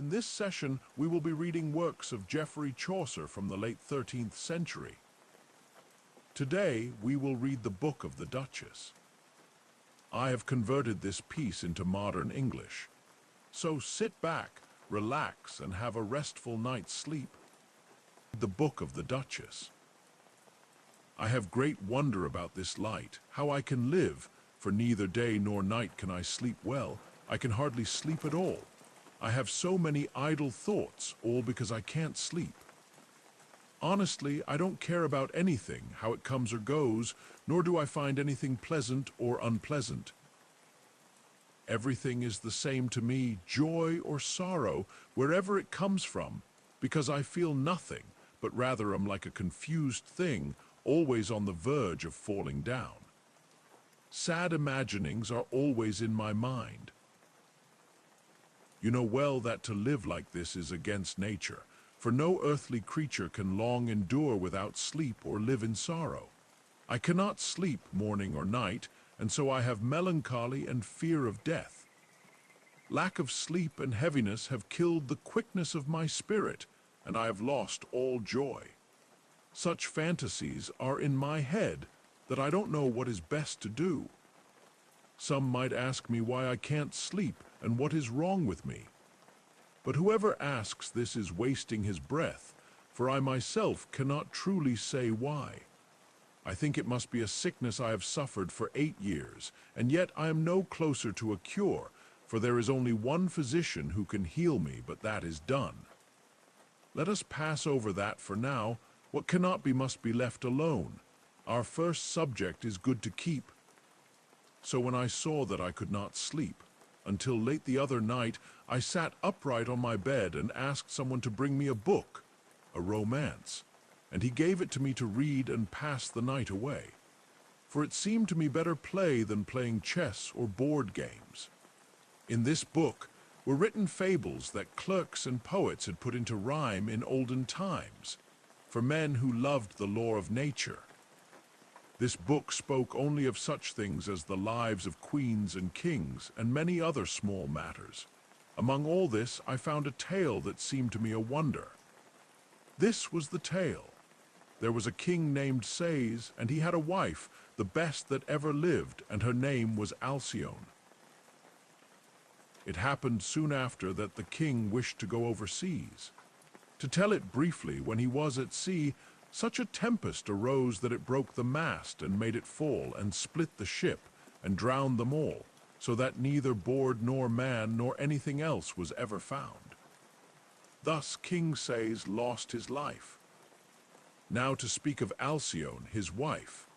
In this session, we will be reading works of Geoffrey Chaucer from the late 13th century. Today, we will read the Book of the Duchess. I have converted this piece into modern English. So sit back, relax, and have a restful night's sleep. The Book of the Duchess. I have great wonder about this light, how I can live, for neither day nor night can I sleep well. I can hardly sleep at all. I have so many idle thoughts, all because I can't sleep. Honestly, I don't care about anything, how it comes or goes, nor do I find anything pleasant or unpleasant. Everything is the same to me, joy or sorrow, wherever it comes from, because I feel nothing, but rather am like a confused thing, always on the verge of falling down. Sad imaginings are always in my mind. You know well that to live like this is against nature, for no earthly creature can long endure without sleep or live in sorrow. I cannot sleep morning or night, and so I have melancholy and fear of death. Lack of sleep and heaviness have killed the quickness of my spirit, and I have lost all joy. Such fantasies are in my head that I don't know what is best to do. Some might ask me why I can't sleep and what is wrong with me. But whoever asks this is wasting his breath, for I myself cannot truly say why. I think it must be a sickness I have suffered for 8 years, and yet I am no closer to a cure, for there is only one physician who can heal me, but that is done. Let us pass over that for now. What cannot be must be left alone. Our first subject is good to keep. So when I saw that I could not sleep, until late the other night, I sat upright on my bed and asked someone to bring me a book, a romance, and he gave it to me to read and pass the night away. For it seemed to me better play than playing chess or board games. In this book were written fables that clerks and poets had put into rhyme in olden times, for men who loved the lore of nature. This book spoke only of such things as the lives of queens and kings and many other small matters. Among all this, I found a tale that seemed to me a wonder. This was the tale. There was a king named Sais, and he had a wife, the best that ever lived, and her name was Alcyone. It happened soon after that the king wished to go overseas. To tell it briefly, when he was at sea, such a tempest arose that it broke the mast and made it fall and split the ship and drowned them all, so that neither board nor man nor anything else was ever found. Thus King Sais lost his life. Now to speak of Alcyone, his wife.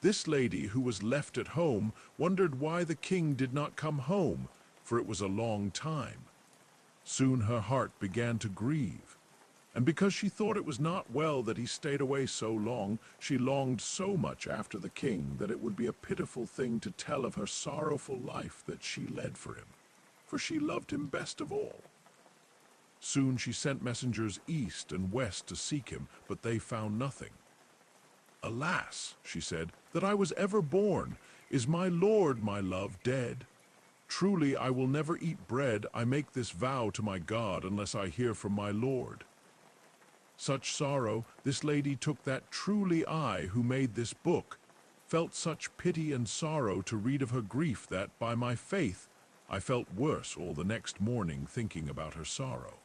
This lady, who was left at home, wondered why the king did not come home, for it was a long time. Soon her heart began to grieve. And because she thought it was not well that he stayed away so long, she longed so much after the king that it would be a pitiful thing to tell of her sorrowful life that she led for him, for she loved him best of all. Soon she sent messengers east and west to seek him, but they found nothing. "Alas," she said, "that I was ever born! Is my lord, my love, dead? Truly I will never eat bread. I make this vow to my God unless I hear from my lord." Such sorrow, this lady took that truly I, who made this book, felt such pity and sorrow to read of her grief that, by my faith, I felt worse all the next morning thinking about her sorrow.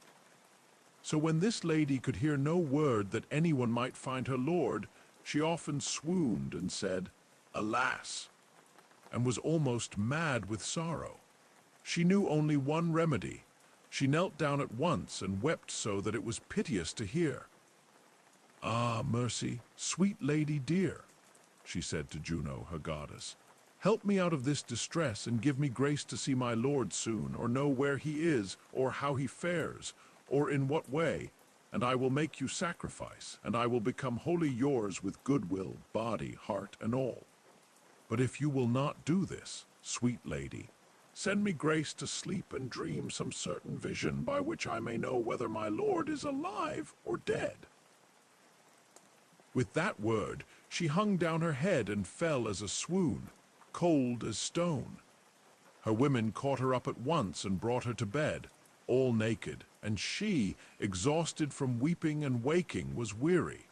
So when this lady could hear no word that anyone might find her lord, she often swooned and said, "Alas," and was almost mad with sorrow. She knew only one remedy. She knelt down at once and wept so that it was piteous to hear. "Ah, mercy, sweet lady dear," she said to Juno, her goddess, "help me out of this distress and give me grace to see my lord soon, or know where he is, or how he fares, or in what way, and I will make you sacrifice, and I will become wholly yours with goodwill, body, heart, and all. But if you will not do this, sweet lady, send me grace to sleep and dream some certain vision by which I may know whether my lord is alive or dead." With that word, she hung down her head and fell as a swoon, cold as stone. Her women caught her up at once and brought her to bed. all naked, and she, exhausted from weeping and waking, was weary.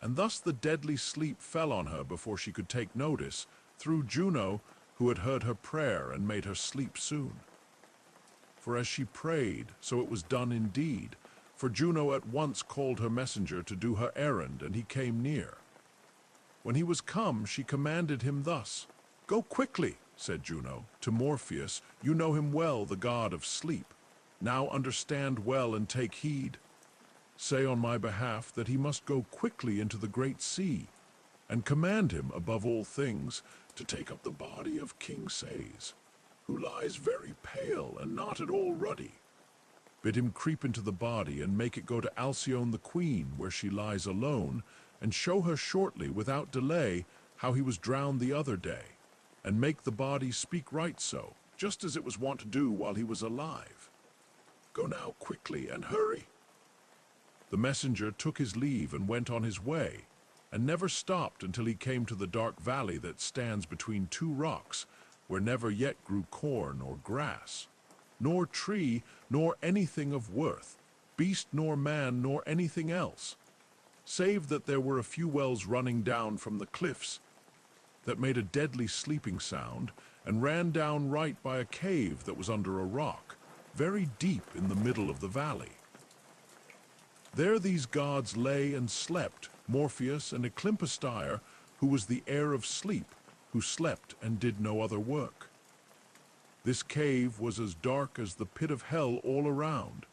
And thus the deadly sleep fell on her before she could take notice, through Juno, who had heard her prayer and made her sleep soon. For as she prayed, so it was done indeed, for Juno at once called her messenger to do her errand, and he came near. When he was come, she commanded him thus. "Go quickly," said Juno, "to Morpheus. You know him well, the god of sleep. Now understand well and take heed. Say on my behalf that he must go quickly into the great sea, and command him, above all things, to take up the body of King Sais, who lies very pale and not at all ruddy. Bid him creep into the body and make it go to Alcyone the queen, where she lies alone, and show her shortly, without delay, how he was drowned the other day, and make the body speak right so, just as it was wont to do while he was alive. Go now quickly and hurry." The messenger took his leave and went on his way, and never stopped until he came to the dark valley that stands between two rocks, where never yet grew corn or grass, nor tree, nor anything of worth, beast nor man, nor anything else, save that there were a few wells running down from the cliffs that made a deadly sleeping sound, and ran down right by a cave that was under a rock, very deep in the middle of the valley. There these gods lay and slept, Morpheus and Eclympostire, who was the heir of sleep, who slept and did no other work. This cave was as dark as the pit of hell all around.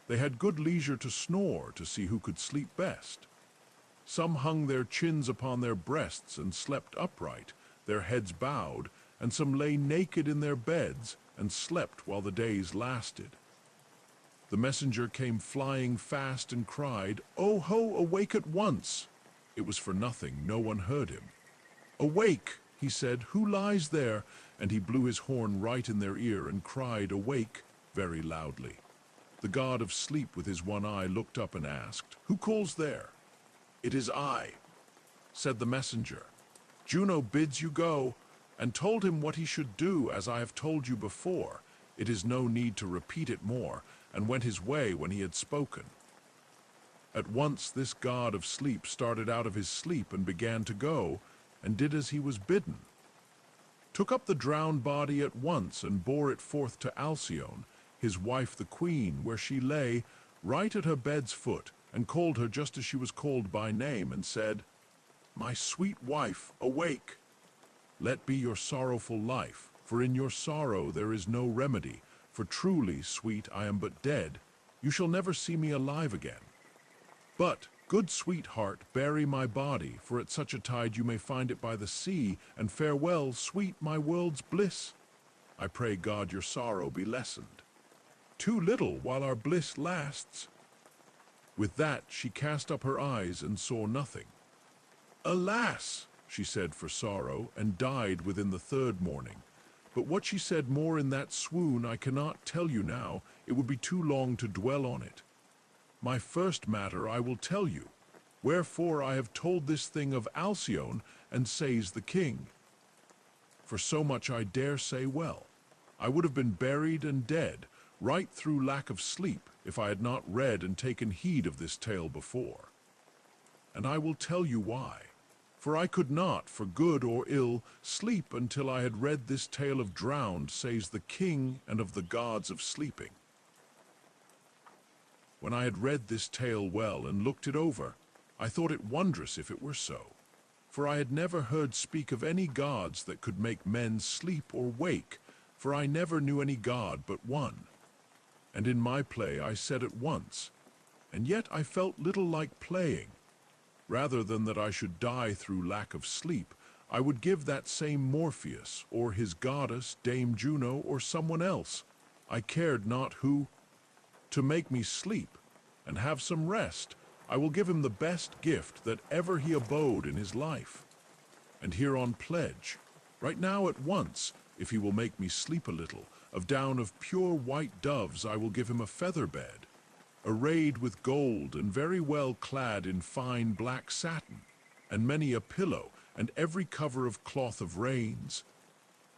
They had good leisure to snore to see who could sleep best. Some hung their chins upon their breasts and slept upright, their heads bowed, and some lay naked in their beds and slept while the days lasted. The messenger came flying fast and cried, "Oh ho, awake at once!" It was for nothing, no one heard him. "Awake," he said, "who lies there?" And he blew his horn right in their ear and cried, "Awake," very loudly. The god of sleep with his one eye looked up and asked, "Who calls there?" "It is I," said the messenger. "Juno bids you go," and told him what he should do, as I have told you before. It is no need to repeat it more, and went his way when he had spoken. At once this god of sleep started out of his sleep and began to go, and did as he was bidden. Took up the drowned body at once and bore it forth to Alcyone, his wife the queen, where she lay, right at her bed's foot, and called her just as she was called by name, and said, "My sweet wife, awake! Let be your sorrowful life, for in your sorrow there is no remedy, for truly, sweet, I am but dead. You shall never see me alive again. But, good sweetheart, bury my body, for at such a tide you may find it by the sea, and farewell, sweet, my world's bliss. I pray God your sorrow be lessened. Too little while our bliss lasts." With that she cast up her eyes and saw nothing. "Alas!" she said for sorrow, and died within the third morning. But what she said more in that swoon I cannot tell you now, it would be too long to dwell on it. My first matter I will tell you, wherefore I have told this thing of Alcyone and Sais the king. For so much I dare say well, I would have been buried and dead, right through lack of sleep, if I had not read and taken heed of this tale before. And I will tell you why. For I could not, for good or ill, sleep until I had read this tale of drowned Sais the king and of the gods of sleeping. When I had read this tale well and looked it over, I thought it wondrous if it were so. For I had never heard speak of any gods that could make men sleep or wake, for I never knew any god but one. And in my play I said at once, and yet I felt little like playing. Rather than that I should die through lack of sleep, I would give that same Morpheus, or his goddess, Dame Juno, or someone else, I cared not who, to make me sleep, and have some rest. I will give him the best gift that ever he abode in his life. And hereon pledge, right now at once, if he will make me sleep a little, of down of pure white doves I will give him a feather bed, arrayed with gold and very well clad in fine black satin, and many a pillow, and every cover of cloth of rains,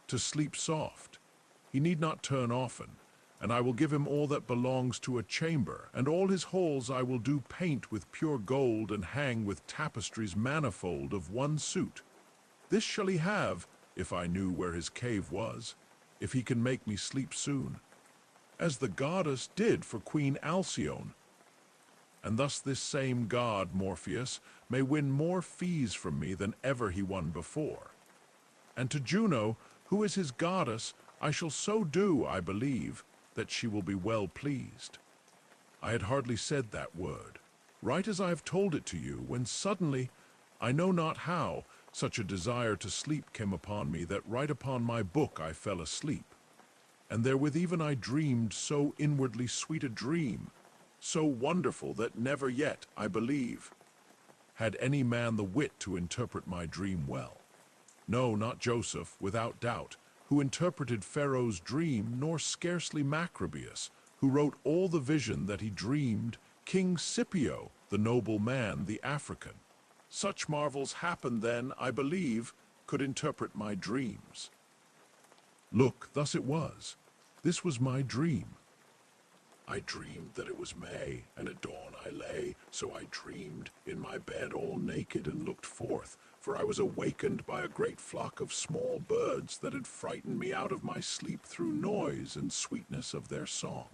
to sleep soft. He need not turn often, and I will give him all that belongs to a chamber, and all his halls I will do paint with pure gold, and hang with tapestries manifold of one suit. This shall he have, if I knew where his cave was, if he can make me sleep soon, as the goddess did for Queen Alcyone. And thus this same god, Morpheus, may win more fees from me than ever he won before. And to Juno, who is his goddess, I shall so do, I believe, that she will be well pleased. I had hardly said that word, right as I have told it to you, when suddenly, I know not how, such a desire to sleep came upon me that right upon my book I fell asleep. And therewith even I dreamed so inwardly sweet a dream, so wonderful that never yet, I believe, had any man the wit to interpret my dream well. No, not Joseph, without doubt, who interpreted Pharaoh's dream, nor scarcely Macrobius, who wrote all the vision that he dreamed, King Scipio, the noble man, the African. Such marvels happened then, I believe, could interpret my dreams. Look, thus it was. This was my dream. I dreamed that it was May, and at dawn I lay, so I dreamed in my bed all naked and looked forth, for I was awakened by a great flock of small birds that had frightened me out of my sleep through noise and sweetness of their song.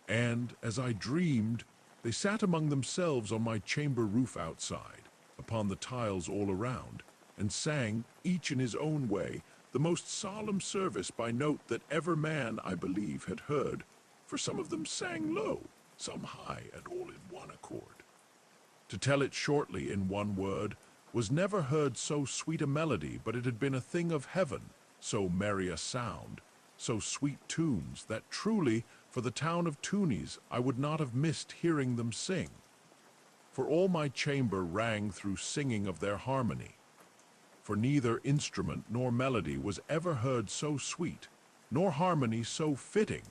And, as I dreamed, they sat among themselves on my chamber roof outside, upon the tiles all around, and sang, each in his own way, the most solemn service by note that ever man, I believe, had heard, for some of them sang low, some high, and all in one accord. To tell it shortly in one word, was never heard so sweet a melody, but it had been a thing of heaven, so merry a sound, so sweet tunes, that truly, for the town of Tunis, I would not have missed hearing them sing. For all my chamber rang through singing of their harmony. For neither instrument nor melody was ever heard so sweet, nor harmony so fitting,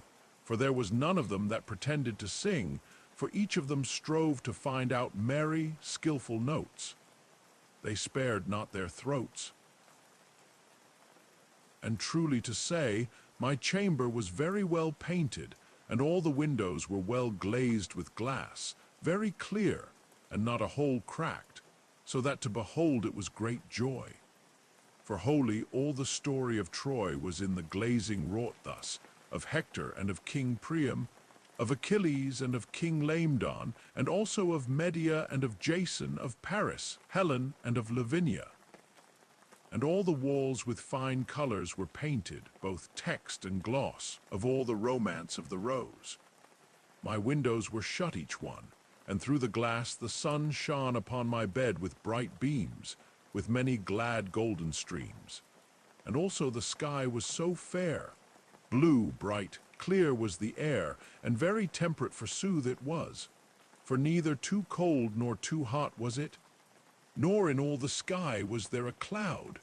for there was none of them that pretended to sing, for each of them strove to find out merry, skillful notes. They spared not their throats. And truly to say, my chamber was very well painted, and all the windows were well glazed with glass, very clear, and not a hole cracked, so that to behold it was great joy. For wholly all the story of Troy was in the glazing wrought thus, of Hector and of King Priam, of Achilles and of King Laomedon, and also of Medea and of Jason, of Paris, Helen, and of Lavinia. And all the walls with fine colors were painted, both text and gloss, of all the romance of the rose. My windows were shut each one, and through the glass the sun shone upon my bed with bright beams, with many glad golden streams. And also the sky was so fair, blue, bright, clear was the air, and very temperate forsooth it was. For neither too cold nor too hot was it, nor in all the sky was there a cloud.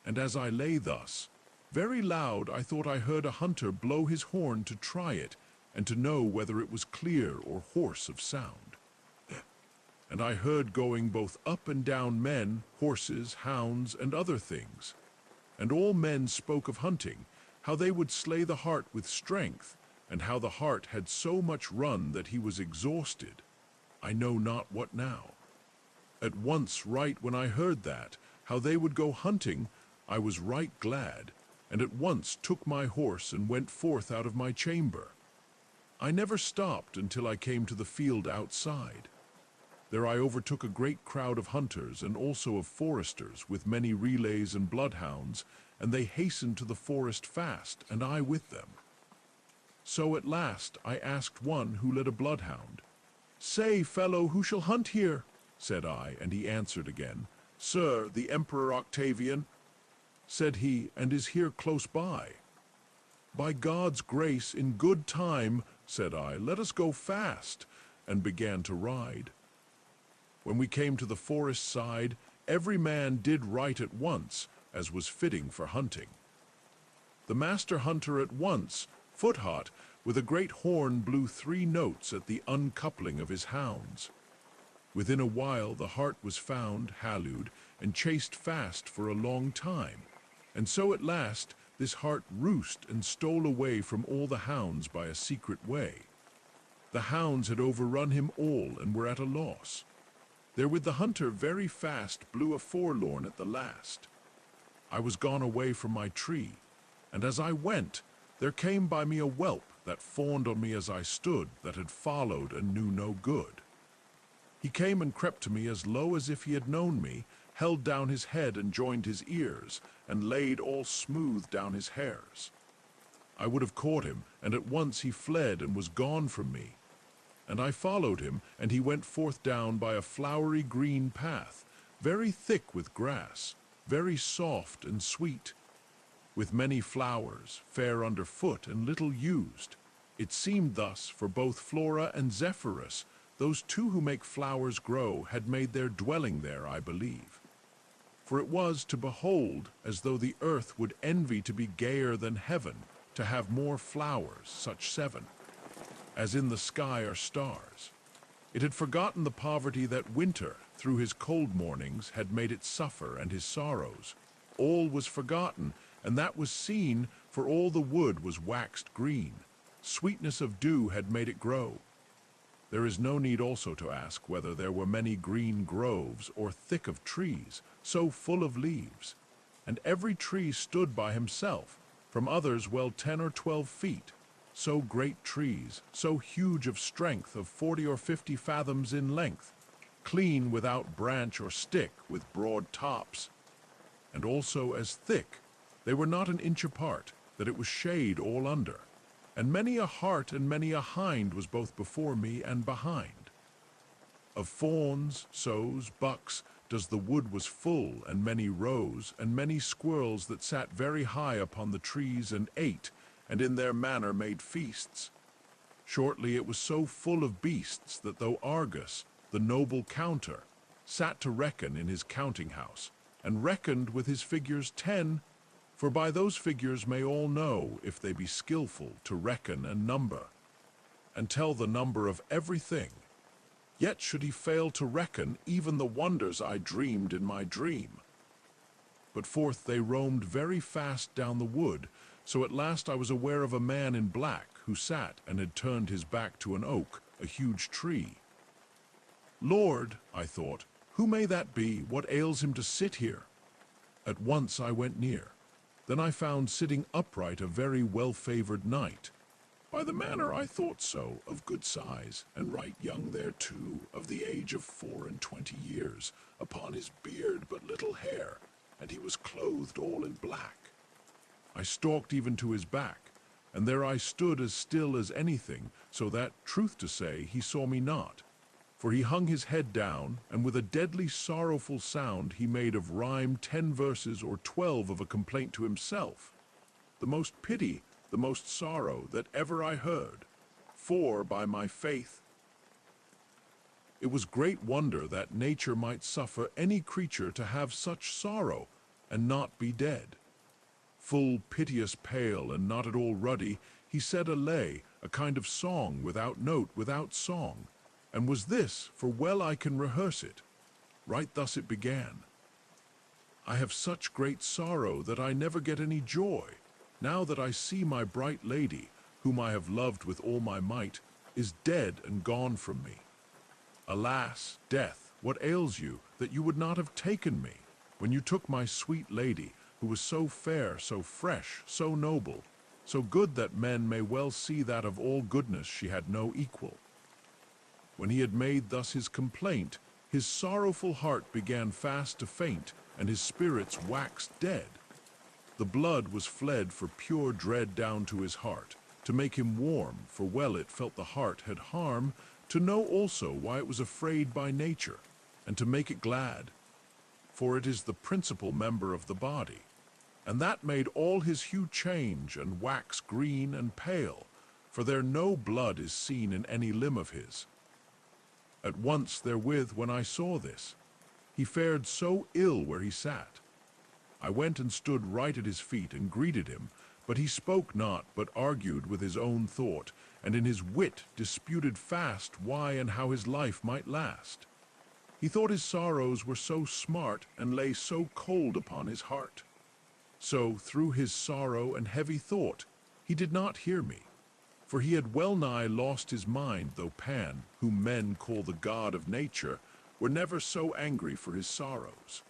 And as I lay thus, very loud I thought I heard a hunter blow his horn to try it, and to know whether it was clear or hoarse of sound. And I heard going both up and down men, horses, hounds, and other things. And all men spoke of hunting, how they would slay the hart with strength, and how the hart had so much run that he was exhausted. I know not what now. At once right when I heard that, how they would go hunting, I was right glad, and at once took my horse and went forth out of my chamber. I never stopped until I came to the field outside. There I overtook a great crowd of hunters and also of foresters, with many relays and bloodhounds, and they hastened to the forest fast, and I with them. So at last I asked one who led a bloodhound, "Say, fellow, who shall hunt here?" said I, and he answered again, "Sir, the Emperor Octavian," said he, "and is here close by." "By God's grace, in good time," said I, "let us go fast," and began to ride. When we came to the forest side, every man did right at once, as was fitting for hunting. The master hunter at once, foot-hot, with a great horn blew 3 notes at the uncoupling of his hounds. Within a while the hart was found, hallooed, and chased fast for a long time, and so at last this hart roost and stole away from all the hounds by a secret way. The hounds had overrun him all and were at a loss. Therewith the hunter very fast blew a forlorn at the last. I was gone away from my tree, and as I went, there came by me a whelp that fawned on me as I stood, that had followed and knew no good. He came and crept to me as low as if he had known me, held down his head and joined his ears, and laid all smooth down his hairs. I would have caught him, and at once he fled and was gone from me. And I followed him, and he went forth down by a flowery green path, very thick with grass, very soft and sweet, with many flowers, fair underfoot and little used. It seemed thus, for both Flora and Zephyrus, those two who make flowers grow, had made their dwelling there, I believe. For it was to behold as though the earth would envy to be gayer than heaven, to have more flowers, such 7, as in the sky are stars. It had forgotten the poverty that winter, through his cold mornings, had made it suffer, and his sorrows. All was forgotten, and that was seen, for all the wood was waxed green. Sweetness of dew had made it grow. There is no need also to ask whether there were many green groves, or thick of trees, so full of leaves. And every tree stood by himself, from others well 10 or 12 feet. So great trees, so huge of strength, of 40 or 50 fathoms in length, clean without branch or stick, with broad tops. And also as thick, they were not an inch apart, that it was shade all under. And many a hart and many a hind was both before me and behind. Of fawns, sows, bucks, does the wood was full, and many roes, and many squirrels that sat very high upon the trees and ate, and in their manner made feasts. Shortly it was so full of beasts that though Argus, the noble counter, sat to reckon in his counting house, and reckoned with his figures 10, for by those figures may all know, if they be skillful, to reckon and number, and tell the number of everything. Yet should he fail to reckon even the wonders I dreamed in my dream. But forth they roamed very fast down the wood, so at last I was aware of a man in black, who sat and had turned his back to an oak, a huge tree. Lord, I thought, who may that be? What ails him to sit here? At once I went near. Then I found sitting upright a very well-favored knight. By the manner I thought so, of good size, and right young thereto, of the age of 24 years, upon his beard but little hair, and he was clothed all in black. I stalked even to his back, and there I stood as still as anything, so that, truth to say, he saw me not. For he hung his head down, and with a deadly sorrowful sound he made of rhyme 10 verses or 12 of a complaint to himself. The most pity, the most sorrow that ever I heard. For, by my faith, it was great wonder that nature might suffer any creature to have such sorrow, and not be dead. Full piteous pale, and not at all ruddy, he said a lay, a kind of song, without note, without song. And was this, for well I can rehearse it. Right thus it began. I have such great sorrow that I never get any joy, now that I see my bright lady, whom I have loved with all my might, is dead and gone from me. Alas, death, what ails you, that you would not have taken me, when you took my sweet lady, who was so fair, so fresh, so noble, so good that men may well see that of all goodness she had no equal. When he had made thus his complaint, his sorrowful heart began fast to faint, and his spirits waxed dead. The blood was fled for pure dread down to his heart, to make him warm, for well it felt the heart had harm, to know also why it was afraid by nature, and to make it glad. For it is the principal member of the body, and that made all his hue change, and wax green and pale, for there no blood is seen in any limb of his. At once therewith, when I saw this, he fared so ill where he sat. I went and stood right at his feet and greeted him, but he spoke not, but argued with his own thought, and in his wit disputed fast why and how his life might last. He thought his sorrows were so smart, and lay so cold upon his heart. So, through his sorrow and heavy thought, he did not hear me, for he had well nigh lost his mind, though Pan, whom men call the god of nature, were never so angry for his sorrows.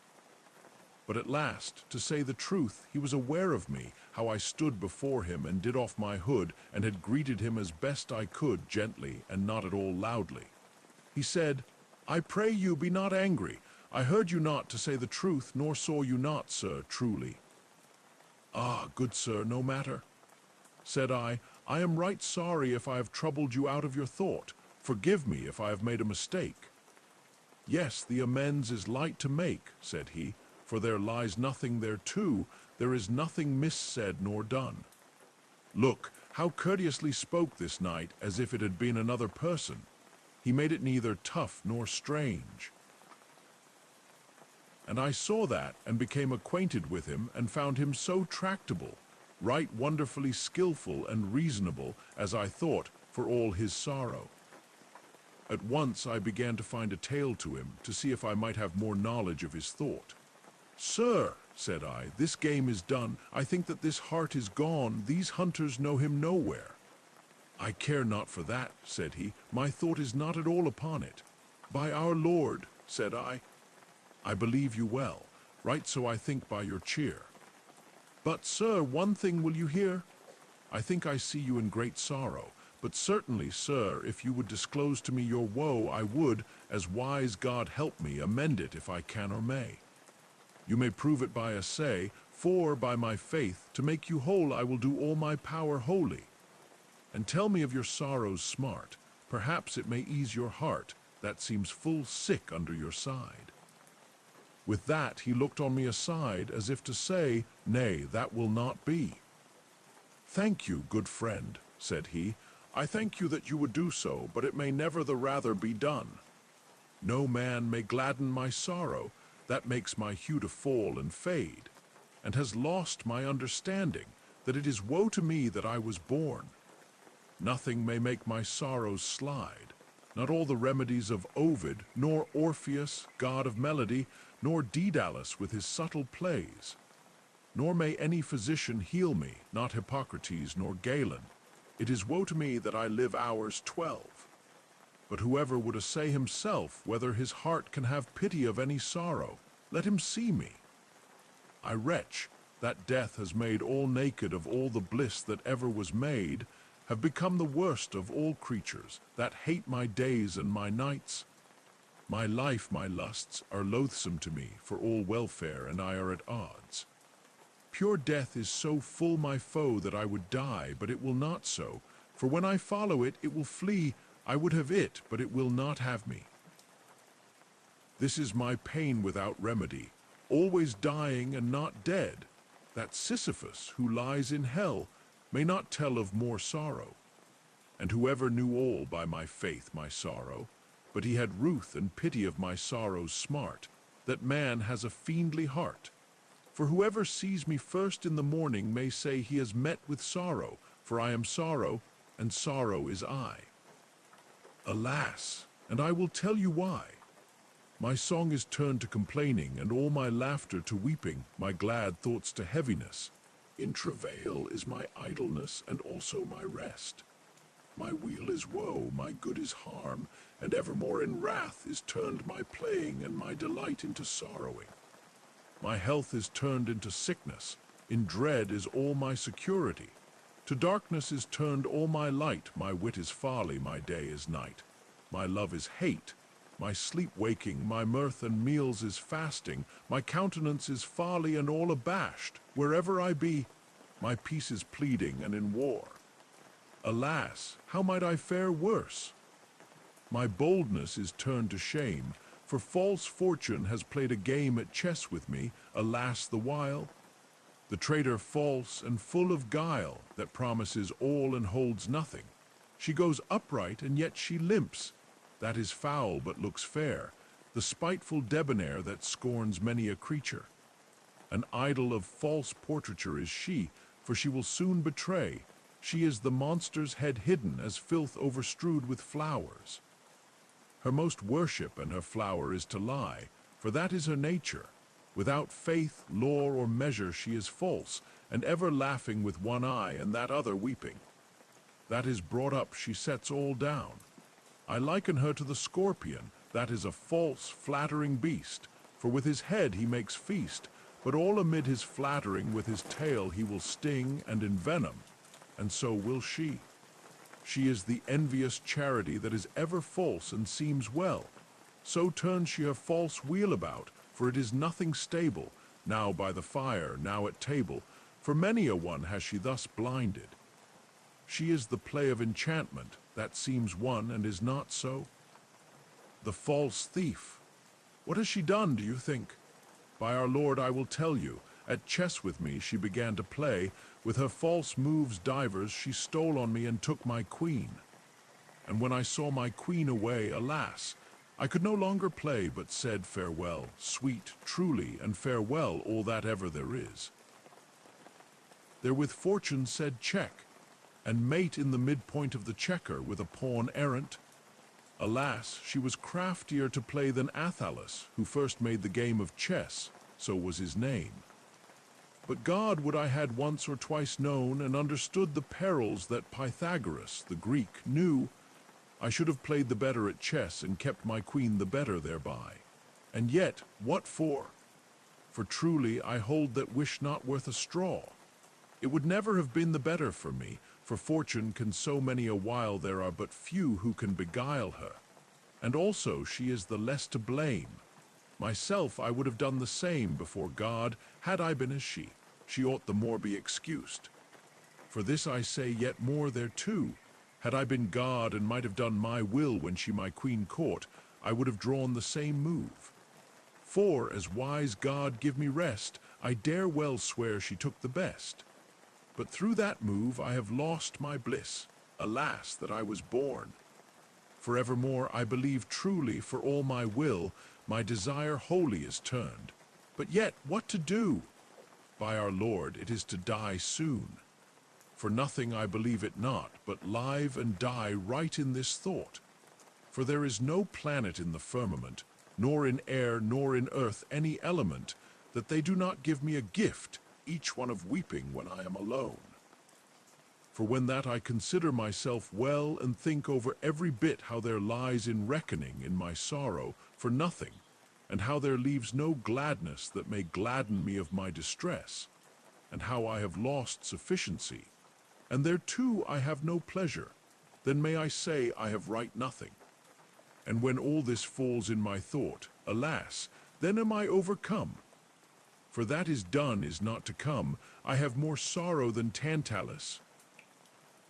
But at last, to say the truth, he was aware of me, how I stood before him and did off my hood, and had greeted him as best I could, gently and not at all loudly. He said, "I pray you be not angry. I heard you not, to say the truth, nor saw you not, sir, truly." "Ah, good sir, no matter," said I am right sorry if I have troubled you out of your thought. Forgive me if I have made a mistake." "Yes, the amends is light to make," said he, "for there lies nothing thereto, there is nothing missaid nor done." Look, how courteously spoke this knight, as if it had been another person. He made it neither tough nor strange. And I saw that, and became acquainted with him, and found him so tractable, right wonderfully skillful and reasonable, as I thought, for all his sorrow. At once I began to find a tale to him, to see if I might have more knowledge of his thought. "Sir," said I, "this game is done. I think that this hart is gone. These hunters know him nowhere." "I care not for that," said he. "My thought is not at all upon it." "By our Lord," said I believe you well. Right so I think by your cheer. "But, sir, one thing will you hear? I think I see you in great sorrow. But certainly, sir, if you would disclose to me your woe, I would, as wise God help me, amend it if I can or may. You may prove it by assay, for, by my faith, to make you whole I will do all my power wholly. And tell me of your sorrow's smart. Perhaps it may ease your heart, that seems full sick under your side." With that he looked on me aside, as if to say, "Nay, that will not be." "Thank you, good friend," said he. "I thank you that you would do so, but it may never the rather be done. No man may gladden my sorrow, that makes my hue to fall and fade, and has lost my understanding, that it is woe to me that I was born. Nothing may make my sorrows slide, not all the remedies of Ovid, nor Orpheus, god of melody, nor Daedalus with his subtle plays. Nor may any physician heal me, not Hippocrates nor Galen. It is woe to me that I live hours 12. But whoever would assay himself whether his heart can have pity of any sorrow, let him see me. I retch, that death has made all naked of all the bliss that ever was made, have become the worst of all creatures, that hate my days and my nights. My life, my lusts, are loathsome to me, for all welfare and I are at odds. Pure death is so full my foe that I would die, but it will not so, for when I follow it, it will flee. I would have it, but it will not have me. This is my pain without remedy, always dying and not dead, that Sisyphus, who lies in hell, may not tell of more sorrow. And whoever knew all by my faith, my sorrow, but he had ruth and pity of my sorrow's smart, that man has a fiendly heart. For whoever sees me first in the morning may say he has met with sorrow, for I am sorrow, and sorrow is I. Alas, and I will tell you why. My song is turned to complaining, and all my laughter to weeping, my glad thoughts to heaviness. In travail is my idleness, and also my rest. My weal is woe, my good is harm, and evermore in wrath is turned my playing, and my delight into sorrowing. My health is turned into sickness, in dread is all my security. To darkness is turned all my light, my wit is folly, my day is night. My love is hate, my sleep waking, my mirth and meals is fasting, my countenance is folly and all abashed. Wherever I be, my peace is pleading and in war. Alas, how might I fare worse? My boldness is turned to shame, for false fortune has played a game at chess with me, alas the while. The traitor false and full of guile, that promises all and holds nothing. She goes upright and yet she limps. That is foul but looks fair, the spiteful debonair that scorns many a creature. An idol of false portraiture is she, for she will soon betray. She is the monster's head hidden as filth overstrewed with flowers. Her most worship and her flower is to lie, for that is her nature. Without faith, lore, or measure she is false, and ever laughing with one eye and that other weeping. That is brought up she sets all down. I liken her to the scorpion, that is a false, flattering beast, for with his head he makes feast, but all amid his flattering with his tail he will sting and envenom, and so will she. She is the envious charity that is ever false and seems well. So turns she her false wheel about, for it is nothing stable, now by the fire, now at table, for many a one has she thus blinded. She is the play of enchantment, that seems one and is not so. The false thief. What has she done, do you think? By our Lord I will tell you, at chess with me she began to play, with her false moves divers she stole on me and took my queen. And when I saw my queen away, alas, I could no longer play, but said farewell, sweet, truly, and farewell all that ever there is. Therewith fortune said check, and mate in the midpoint of the checker with a pawn errant. Alas, she was craftier to play than Athalas, who first made the game of chess, so was his name. But God would I had once or twice known and understood the perils that Pythagoras, the Greek, knew. I should have played the better at chess and kept my queen the better thereby. And yet, what for? For truly I hold that wish not worth a straw. It would never have been the better for me, for fortune can so many a while there are but few who can beguile her. And also she is the less to blame. Myself I would have done the same before God, had I been as she. She ought the more be excused. For this I say yet more thereto. Had I been God and might have done my will when she my queen caught, I would have drawn the same move. For, as wise God give me rest, I dare well swear she took the best. But through that move I have lost my bliss. Alas, that I was born. Forevermore I believe truly, for all my will, my desire wholly is turned. But yet, what to do? By our Lord, it is to die soon. For nothing I believe it not, but live and die right in this thought. For there is no planet in the firmament, nor in air, nor in earth any element, that they do not give me a gift, each one of weeping when I am alone. For when that I consider myself well and think over every bit how there lies in reckoning in my sorrow for nothing, and how there leaves no gladness that may gladden me of my distress, and how I have lost sufficiency, and thereto I have no pleasure, then may I say I have right nothing. And when all this falls in my thought, alas, then am I overcome. For that is done is not to come, I have more sorrow than Tantalus.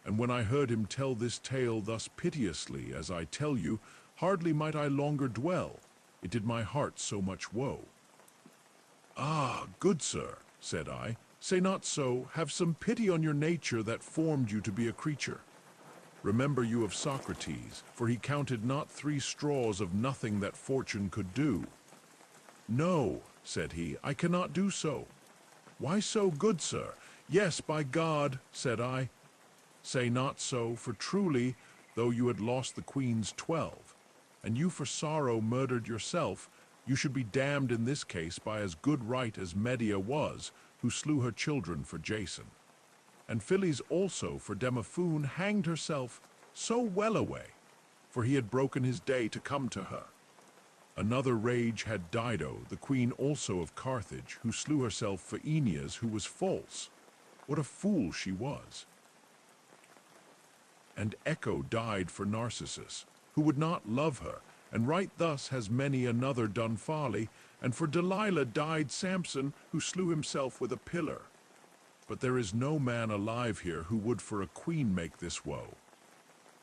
And when I heard him tell this tale thus piteously, as I tell you, hardly might I longer dwell, it did my heart so much woe. Ah, good sir, said I, say not so, have some pity on your nature that formed you to be a creature. Remember you of Socrates, for he counted not 3 straws of nothing that fortune could do. No, said he, I cannot do so. Why so, good sir? Yes, by God, said I. Say not so, for truly, though you had lost the queen's 12, and you for sorrow murdered yourself, you should be damned in this case by as good right as Medea was, who slew her children for Jason. And Phillis also for Demophoon hanged herself so well away, for he had broken his day to come to her. Another rage had Dido, the queen also of Carthage, who slew herself for Aeneas, who was false. What a fool she was. And Echo died for Narcissus, who would not love her, and right thus has many another done folly, and for Delilah died Samson, who slew himself with a pillar. But there is no man alive here who would for a queen make this woe.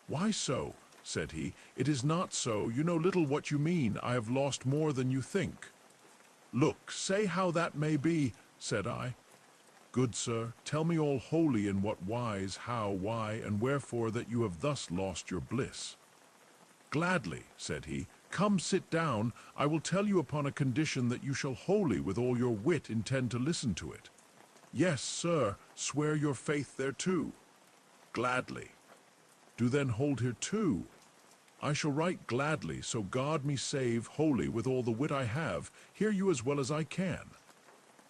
Why so? Said he. It is not so, you know little what you mean, I have lost more than you think. Look, say how that may be, said I. Good sir, tell me all wholly in what wise, how, why, and wherefore that you have thus lost your bliss. Gladly, said he, come sit down, I will tell you upon a condition that you shall wholly with all your wit intend to listen to it. Yes, sir, swear your faith thereto. Gladly. Do then hold here too. I shall write gladly, so God me save, wholly with all the wit I have, hear you as well as I can.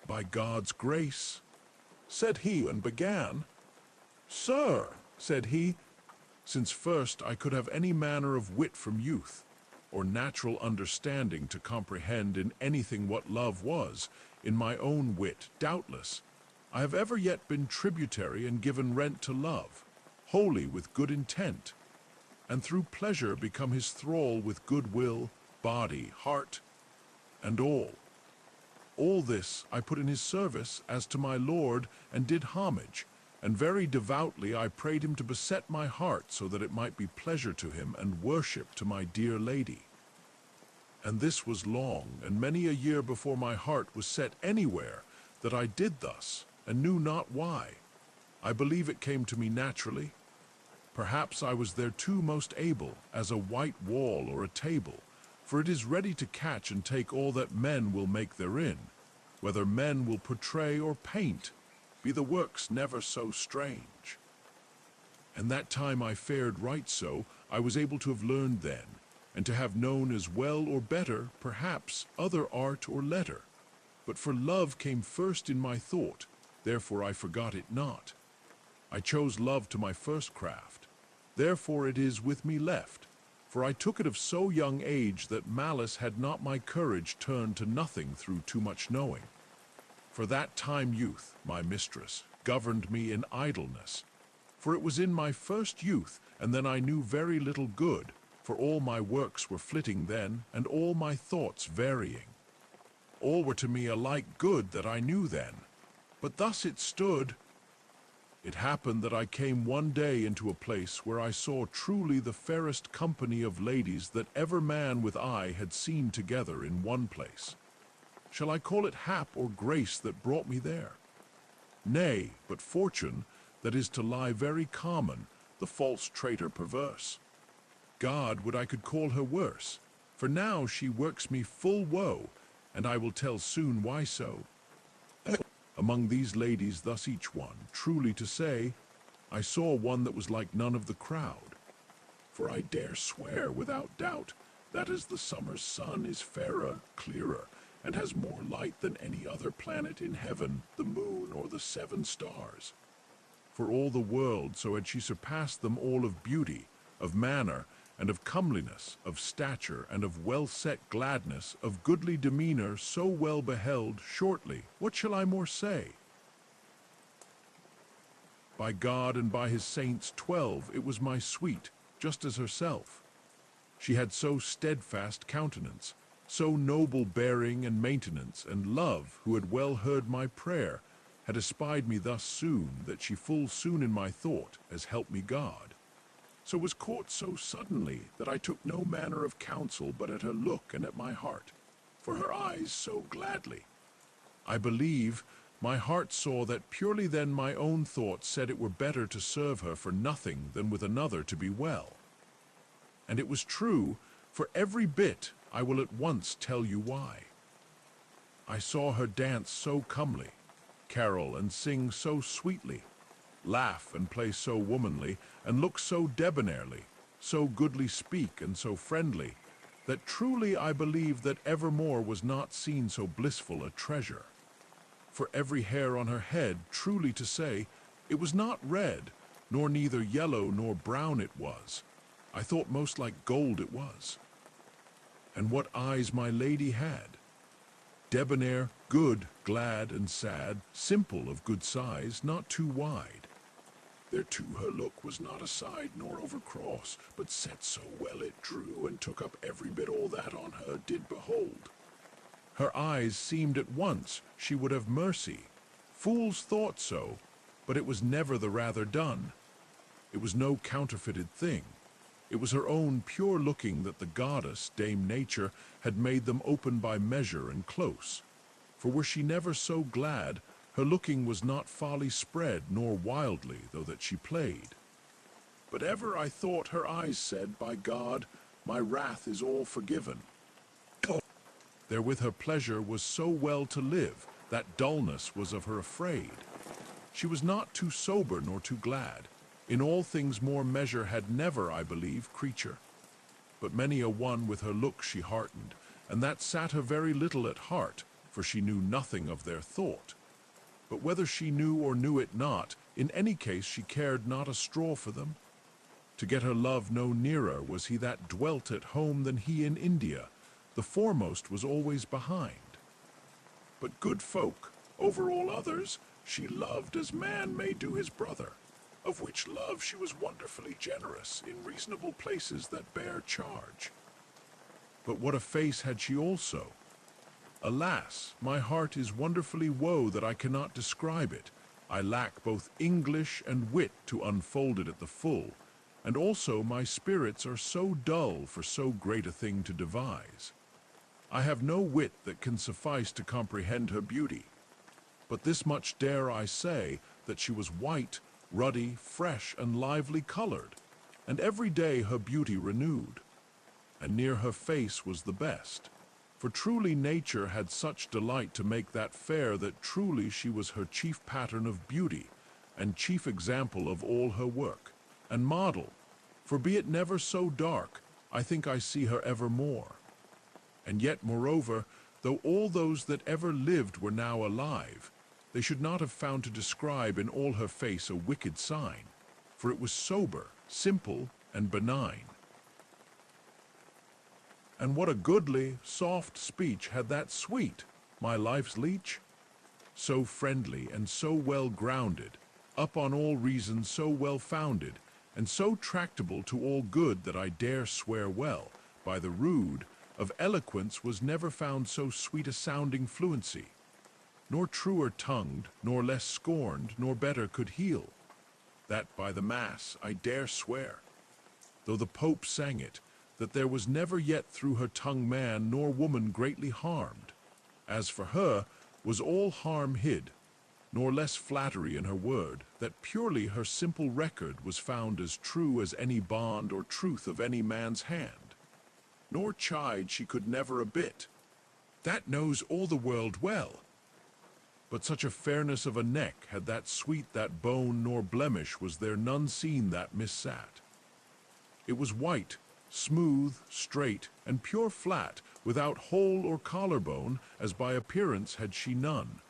By God's grace, said he, and began. Sir, said he, since first I could have any manner of wit from youth, or natural understanding to comprehend in anything what love was, in my own wit, doubtless, I have ever yet been tributary and given rent to love, wholly with good intent, and through pleasure become his thrall with good will, body, heart, and all. All this I put in his service as to my lord, and did homage, and very devoutly I prayed him to beset my heart so that it might be pleasure to him and worship to my dear lady. And this was long, and many a year before my heart was set anywhere, that I did thus, and knew not why. I believe it came to me naturally. Perhaps I was thereto most able, as a white wall or a table, for it is ready to catch and take all that men will make therein, whether men will portray or paint, be the works never so strange. And that time I fared right so, I was able to have learned then, and to have known as well or better, perhaps, other art or letter. But for love came first in my thought, therefore I forgot it not. I chose love to my first craft, therefore it is with me left. For I took it of so young age that malice had not my courage turned to nothing through too much knowing. For that time youth, my mistress, governed me in idleness. For it was in my first youth, and then I knew very little good, for all my works were flitting then, and all my thoughts varying. All were to me alike good that I knew then. But thus it stood. It happened that I came one day into a place where I saw truly the fairest company of ladies that ever man with eye had seen together in one place. Shall I call it hap or grace that brought me there? Nay, but fortune, that is to lie very common, the false traitor perverse. God would I could call her worse, for now she works me full woe, and I will tell soon why so. Among these ladies thus each one, truly to say, I saw one that was like none of the crowd. For I dare swear without doubt, that as the summer's sun is fairer, clearer, and has more light than any other planet in heaven, the moon or the 7 stars. For all the world so had she surpassed them all of beauty, of manner, and of comeliness, of stature, and of well-set gladness, of goodly demeanor, so well beheld, shortly, what shall I more say? By God and by his saints 12, it was my sweet, just as herself. She had so steadfast countenance, so noble bearing and maintenance, and love, who had well heard my prayer, had espied me thus soon, that she full soon in my thought, as help me God. So was caught so suddenly, that I took no manner of counsel but at her look and at my heart, for her eyes so gladly. I believe my heart saw that purely then my own thoughts said it were better to serve her for nothing than with another to be well. And it was true, for every bit I will at once tell you why. I saw her dance so comely, carol and sing so sweetly, laugh and play so womanly, and look so debonairly, so goodly speak and so friendly, that truly I believe that evermore was not seen so blissful a treasure. For every hair on her head, truly to say, it was not red, nor neither yellow nor brown it was. I thought most like gold it was. And what eyes my lady had! Debonair, good, glad, and sad, simple of good size, not too wide. Thereto her look was not aside nor overcross, but set so well it drew, and took up every bit all that on her did behold. Her eyes seemed at once she would have mercy. Fools thought so, but it was never the rather done. It was no counterfeited thing. It was her own pure looking that the goddess, Dame Nature, had made them open by measure and close. For were she never so glad, her looking was not folly spread, nor wildly, though that she played. But ever I thought her eyes said, by God, my wrath is all forgiven. Therewith her pleasure was so well to live, that dullness was of her afraid. She was not too sober nor too glad. In all things more measure had never, I believe, creature. but many a one with her look she heartened, and that sat her very little at heart, for she knew nothing of their thought. But whether she knew or knew it not, in any case she cared not a straw for them. To get her love no nearer was he that dwelt at home than he in India. The foremost was always behind. But good folk, over all others, she loved as man may do his brother, of which love she was wonderfully generous in reasonable places that bear charge. But what a face had she also! Alas, my heart is wonderfully woe that I cannot describe it. I lack both English and wit to unfold it at the full, and also my spirits are so dull for so great a thing to devise. I have no wit that can suffice to comprehend her beauty. But this much dare I say, that she was white, ruddy, fresh, and lively colored, and every day her beauty renewed. And near her face was the best, for truly nature had such delight to make that fair that truly she was her chief pattern of beauty, and chief example of all her work, and model, for be it never so dark, I think I see her evermore. And yet, moreover, though all those that ever lived were now alive, they should not have found to describe in all her face a wicked sign, for it was sober, simple, and benign. And what a goodly, soft speech had that sweet, my life's leech? So friendly and so well grounded, up on all reason so well founded, and so tractable to all good that I dare swear well, by the rood, of eloquence was never found so sweet a sounding fluency, nor truer tongued, nor less scorned, nor better could heal. That by the mass I dare swear, though the Pope sang it, that there was never yet through her tongue man nor woman greatly harmed. As for her, was all harm hid, nor less flattery in her word, that purely her simple record was found as true as any bond or truth of any man's hand. Nor chide she could never a bit. That knows all the world well. But such a fairness of a neck had that sweet that bone nor blemish was there none seen that missat. It was white, smooth, straight, and pure flat, without hole or collarbone, as by appearance had she none.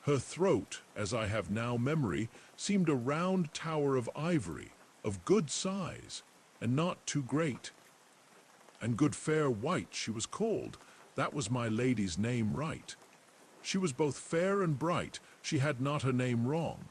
Her throat, as I have now memory, seemed a round tower of ivory, of good size, and not too great. And good fair white she was called, that was my lady's name right. She was both fair and bright, she had not her name wrong.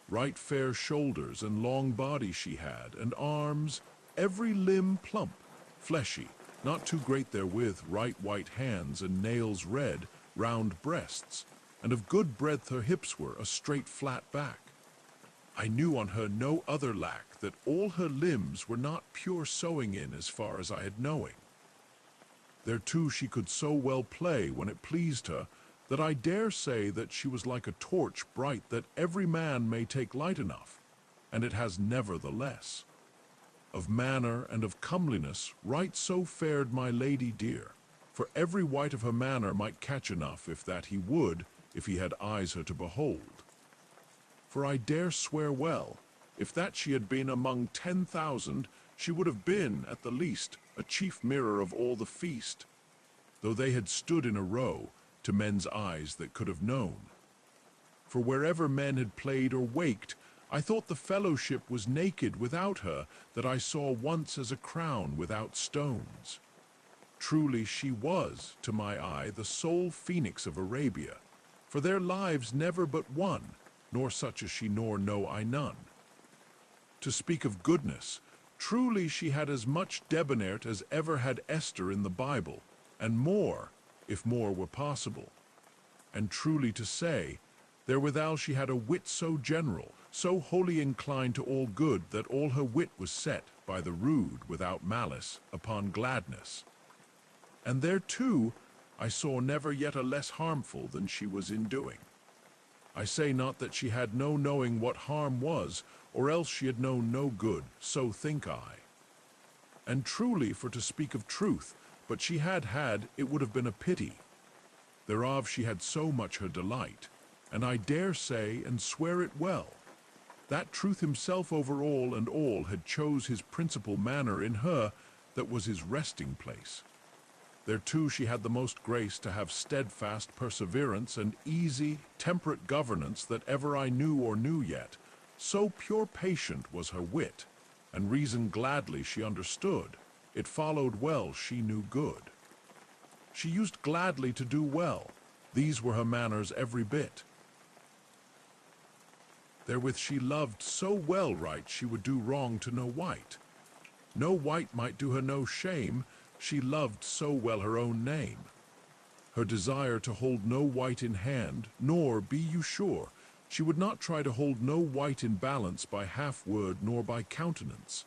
Right fair shoulders and long body she had, and arms, every limb plump, fleshy, not too great therewith, right white hands, and nails red, round breasts, and of good breadth her hips were, a straight flat back. I knew on her no other lack, that all her limbs were not pure sewing in as far as I had knowing. Thereto she could so well play when it pleased her, that I dare say that she was like a torch bright that every man may take light enough, and it has nevertheless. Of manner and of comeliness right so fared my lady dear, for every white of her manner might catch enough if that he would, if he had eyes her to behold. For I dare swear well, if that she had been among 10,000, she would have been, at the least, a chief mirror of all the feast, though they had stood in a row, to men's eyes that could have known. For wherever men had played or waked, I thought the fellowship was naked without her, that I saw once as a crown without stones. Truly she was, to my eye, the sole phoenix of Arabia, for their lives never but one, nor such as she nor know I none. To speak of goodness, truly she had as much debonair as ever had Esther in the Bible, and more, if more were possible. And truly to say, therewithal she had a wit so general, so wholly inclined to all good, that all her wit was set, by the rude, without malice, upon gladness. And thereto I saw never yet a less harmful than she was in doing. I say not that she had no knowing what harm was, or else she had known no good, so think I. And truly, for to speak of truth, but she had had, it would have been a pity. Thereof she had so much her delight, and I dare say and swear it well, that truth himself over all and all had chose his principal manner in her, that was his resting place. Thereto she had the most grace to have steadfast perseverance and easy, temperate governance that ever I knew or knew yet. So pure patient was her wit, and reason gladly she understood. It followed well she knew good. She used gladly to do well. These were her manners every bit. Therewith she loved so well right she would do wrong to no wight. No wight might do her no shame, she loved so well her own name. Her desire to hold no wight in hand, nor, be you sure, she would not try to hold no wight in balance by half word nor by countenance.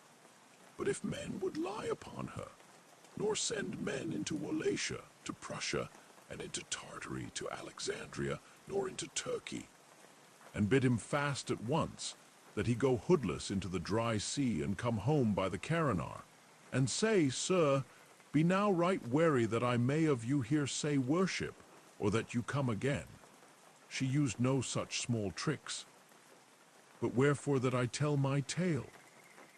But if men would lie upon her, nor send men into Wallachia, to Prussia, and into Tartary, to Alexandria, nor into Turkey, and bid him fast at once, that he go hoodless into the dry sea and come home by the Carinae, and say, Sir, be now right wary that I may of you here say worship, or that you come again. She used no such small tricks. But wherefore that I tell my tale?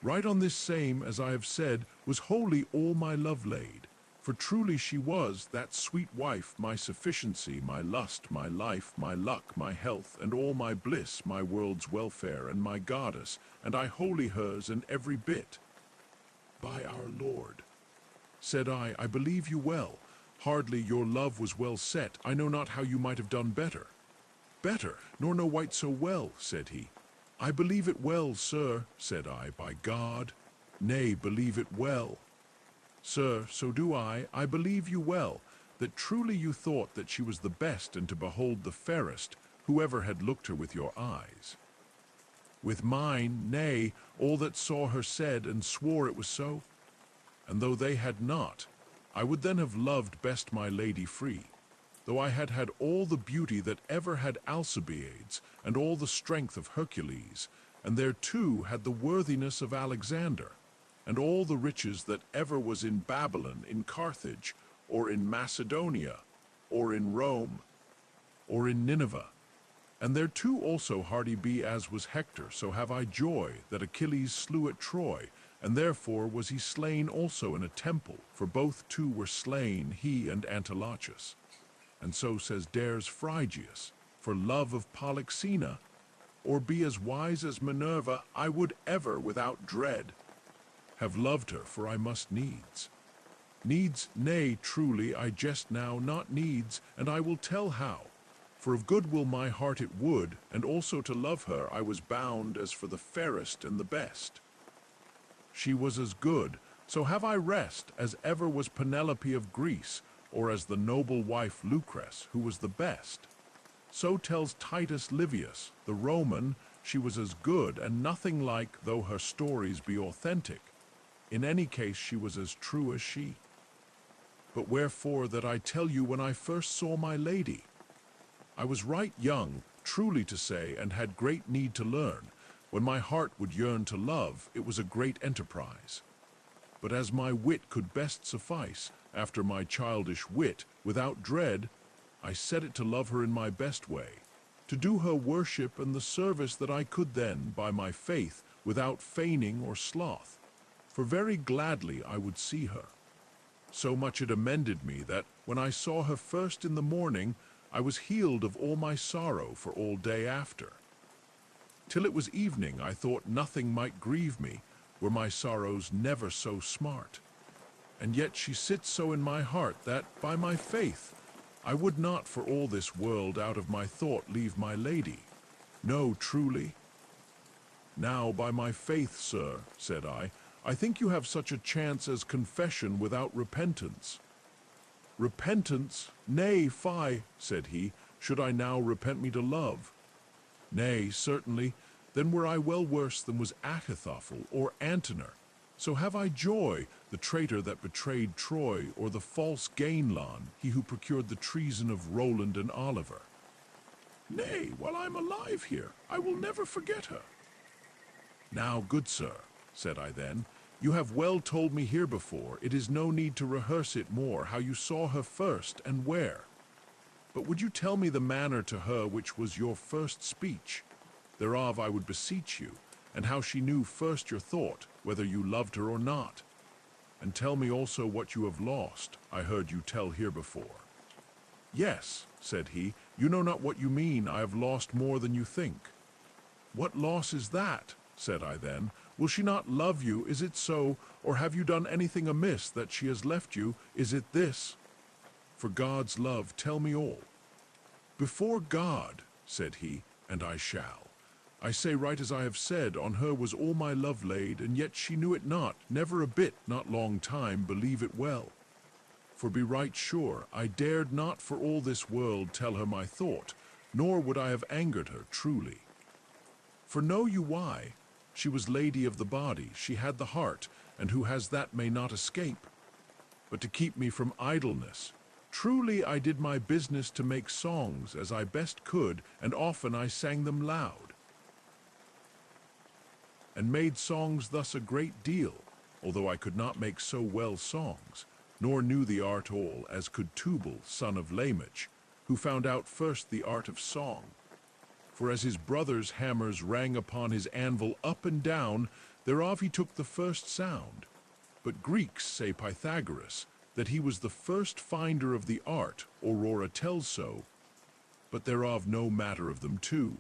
Right on this same, as I have said, was wholly all my love laid. For truly she was, that sweet wife, my sufficiency, my lust, my life, my luck, my health, and all my bliss, my world's welfare, and my goddess, and I wholly hers in every bit. By our Lord, said I believe you well. Hardly your love was well set. I know not how you might have done better. Better, nor no wight so well, said he. I believe it well, sir, said I, by God. Nay, believe it well. Sir, so do I believe you well, that truly you thought that she was the best and to behold the fairest, whoever had looked her with your eyes. With mine, nay, all that saw her said and swore it was so. And though they had not, I would then have loved best my lady free, though I had had all the beauty that ever had Alcibiades, and all the strength of Hercules, and thereto had the worthiness of Alexander, and all the riches that ever was in Babylon, in Carthage, or in Macedonia, or in Rome, or in Nineveh. And thereto also hardy be as was Hector, so have I joy that Achilles slew at Troy, and therefore was he slain also in a temple, for both two were slain, he and Antiochus. And so says Dares Phrygius, for love of Polyxena, or be as wise as Minerva, I would ever without dread have loved her, for I must needs. Needs, nay, truly, I jest now, not needs, and I will tell how. For of good will my heart it would, and also to love her I was bound as for the fairest and the best. She was as good, so have I rest, as ever was Penelope of Greece, or as the noble wife Lucrece, who was the best. So tells Titus Livius, the Roman, she was as good, and nothing like, though her stories be authentic. In any case she was as true as she. But wherefore that I tell you when I first saw my lady? I was right young, truly to say, and had great need to learn. When my heart would yearn to love, it was a great enterprise. But as my wit could best suffice, after my childish wit, without dread, I set it to love her in my best way, to do her worship and the service that I could then, by my faith, without feigning or sloth. For very gladly I would see her. So much it amended me that, when I saw her first in the morning, I was healed of all my sorrow for all day after. Till it was evening I thought nothing might grieve me, were my sorrows never so smart. And yet she sits so in my heart that, by my faith, I would not for all this world out of my thought leave my lady. No, truly. Now, by my faith, sir, said I think you have such a chance as confession without repentance. Repentance? Nay, fie, said he, should I now repent me to love? Nay, certainly, then were I well worse than was Achitophel or Antenor. So have I joy, the traitor that betrayed Troy, or the false Gainlon, he who procured the treason of Roland and Oliver. Nay, while I'm alive here, I will never forget her. Now, good sir, said I then, you have well told me here before, it is no need to rehearse it more, how you saw her first and where. But would you tell me the manner to her which was your first speech? Thereof I would beseech you, and how she knew first your thought, whether you loved her or not. and tell me also what you have lost, I heard you tell here before. Yes, said he, you know not what you mean, I have lost more than you think. What loss is that? Said I then. Will she not love you, is it so, or have you done anything amiss that she has left you, is it this? For God's love, tell me all. Before God, said he, and I shall. I say right as I have said, on her was all my love laid, and yet she knew it not, never a bit, not long time, believe it well. For be right sure, I dared not for all this world tell her my thought, nor would I have angered her truly. For know you why? She was lady of the body, she had the heart, and who has that may not escape. But to keep me from idleness, truly I did my business to make songs as I best could, and often I sang them loud. And made songs thus a great deal, although I could not make so well songs, nor knew the art all, as could Tubal, son of Lamech, who found out first the art of song. For as his brothers' hammers rang upon his anvil up and down, thereof he took the first sound. But Greeks say Pythagoras, that he was the first finder of the art, Aurora tells so, but thereof no matter of them too.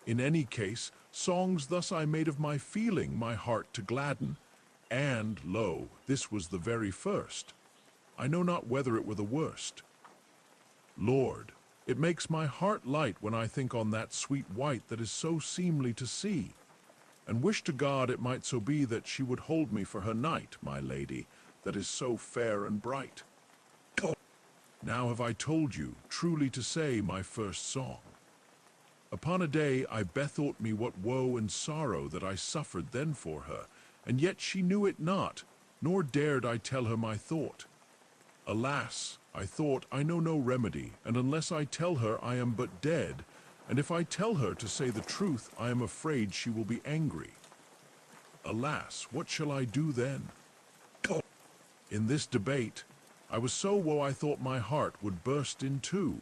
In any case, songs thus I made of my feeling, my heart to gladden, and, lo, this was the very first. I know not whether it were the worst. Lord, it makes my heart light when I think on that sweet wight that is so seemly to see, and wish to God it might so be that she would hold me for her knight, my lady, that is so fair and bright. Now have I told you, truly to say, my first song. Upon a day I bethought me what woe and sorrow that I suffered then for her, and yet she knew it not, nor dared I tell her my thought. Alas, I thought, I know no remedy, and unless I tell her I am but dead, and if I tell her to say the truth, I am afraid she will be angry. Alas, what shall I do then? In this debate, I was so woe I thought my heart would burst in two.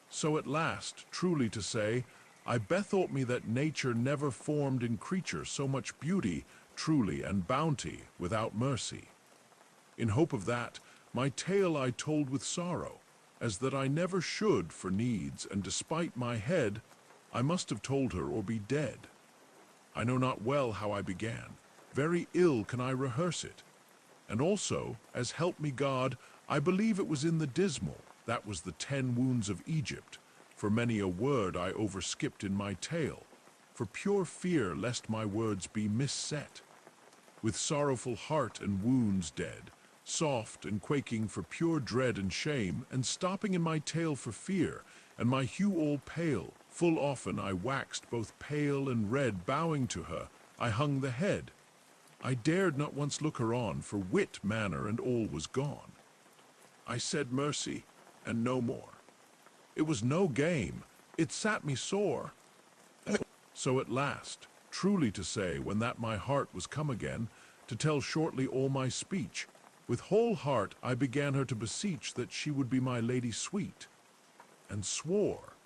So at last, truly to say, I bethought me that nature never formed in creature so much beauty, truly, and bounty, without mercy. In hope of that, my tale I told with sorrow, as that I never should for needs, and despite my head, I must have told her or be dead. I know not well how I began, very ill can I rehearse it. And also, as help me God, I believe it was in the dismal, that was the 10 wounds of Egypt, for many a word I overskipped in my tale, for pure fear lest my words be misset. With sorrowful heart and wounds dead, soft and quaking for pure dread and shame, and stopping in my tale for fear, and my hue all pale, full often I waxed both pale and red, bowing to her, I hung the head. I dared not once look her on, for wit, manner, and all was gone. I said mercy, and no more. It was no game, it sat me sore. So at last, truly to say, when that my heart was come again, to tell shortly all my speech, with whole heart I began her to beseech that she would be my lady sweet, and swore,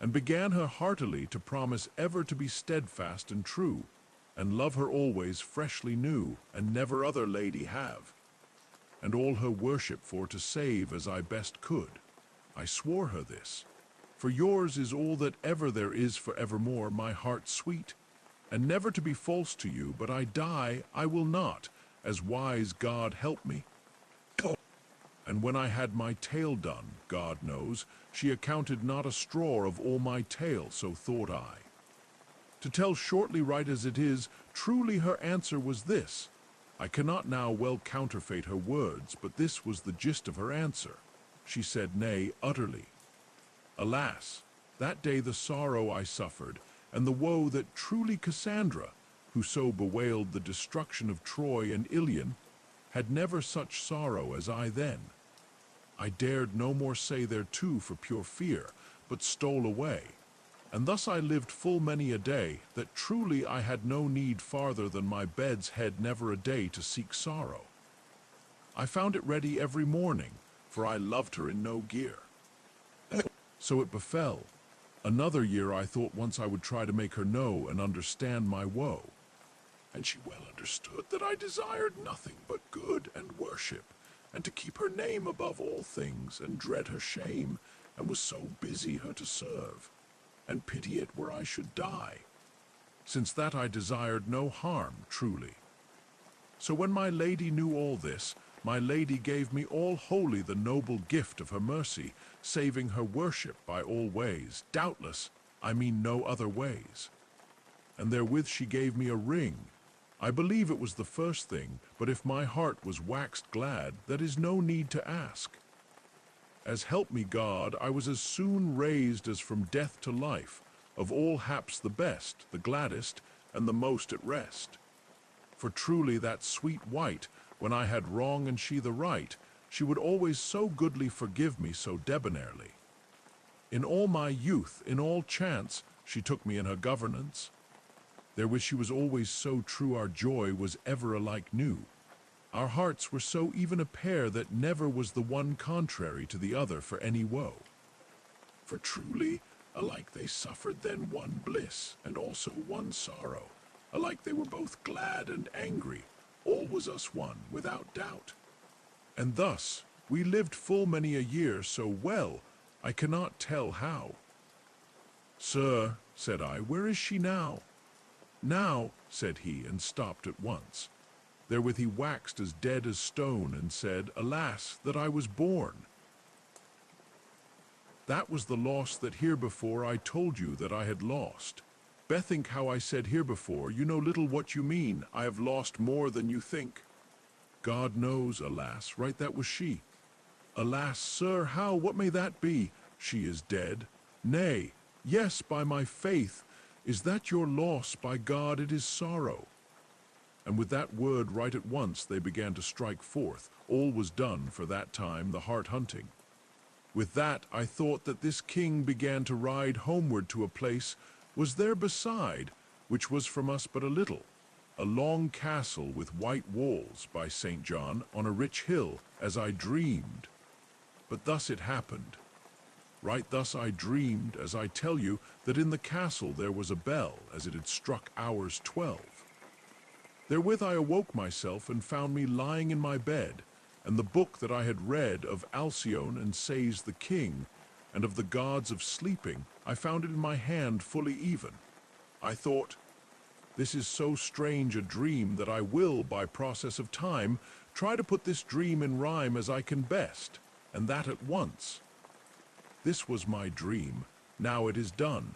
and began her heartily to promise ever to be steadfast and true, and love her always freshly new, and never other lady have, and all her worship for to save as I best could. I swore her this, for yours is all that ever there is for evermore, my heart sweet, and never to be false to you, but I die, I will not, as wise God help me. And when I had my tale done, God knows, she accounted not a straw of all my tale, so thought I. To tell shortly right as it is, truly her answer was this. I cannot now well counterfeit her words, but this was the gist of her answer. She said nay utterly. Alas, that day the sorrow I suffered, and the woe that truly Cassandra, who so bewailed the destruction of Troy and Ilion, had never such sorrow as I then. I dared no more say thereto for pure fear, but stole away. And thus I lived full many a day, that truly I had no need farther than my bed's head never a day to seek sorrow. I found it ready every morning, for I loved her in no gear. So it befell. Another year I thought once I would try to make her know and understand my woe. and she well understood that I desired nothing but good and worship, and to keep her name above all things, and dread her shame, and was so busy her to serve, and pity it were I should die, since that I desired no harm truly. So when my lady knew all this, my lady gave me all wholly the noble gift of her mercy, saving her worship by all ways, doubtless, I mean no other ways. And therewith she gave me a ring. I believe it was the first thing, but if my heart was waxed glad, that is no need to ask. As help me God, I was as soon raised as from death to life, of all haps the best, the gladdest, and the most at rest. For truly that sweet wight, when I had wrong and she the right, she would always so goodly forgive me so debonairly. In all my youth, in all chance, she took me in her governance. Therewith she was always so true, our joy was ever alike new. Our hearts were so even a pair that never was the one contrary to the other for any woe. For truly, alike they suffered then one bliss, and also one sorrow. Alike they were both glad and angry, all was us one, without doubt. And thus we lived full many a year so well, I cannot tell how. Sir, said I, where is she now? Now, said he, and stopped at once. Therewith he waxed as dead as stone, and said, Alas, that I was born! That was the loss that herebefore I told you that I had lost. Bethink how I said herebefore, you know little what you mean, I have lost more than you think. God knows, alas, right that was she. Alas, sir, how, what may that be? She is dead. Nay, yes, by my faith, is that your loss? By God, it is sorrow. And with that word right at once they began to strike forth. All was done for that time, the hart hunting. With that I thought that this king began to ride homeward to a place was there beside, which was from us but a little, a long castle with white walls, by St. John, on a rich hill, as I dreamed. But thus it happened. Right thus I dreamed, as I tell you, that in the castle there was a bell, as it had struck hours 12. Therewith I awoke myself, and found me lying in my bed, and the book that I had read of Alcyone and Sais the king, and of the gods of sleeping, I found it in my hand fully even. I thought, this is so strange a dream that I will, by process of time, try to put this dream in rhyme as I can best, and that at once. This was my dream, now it is done.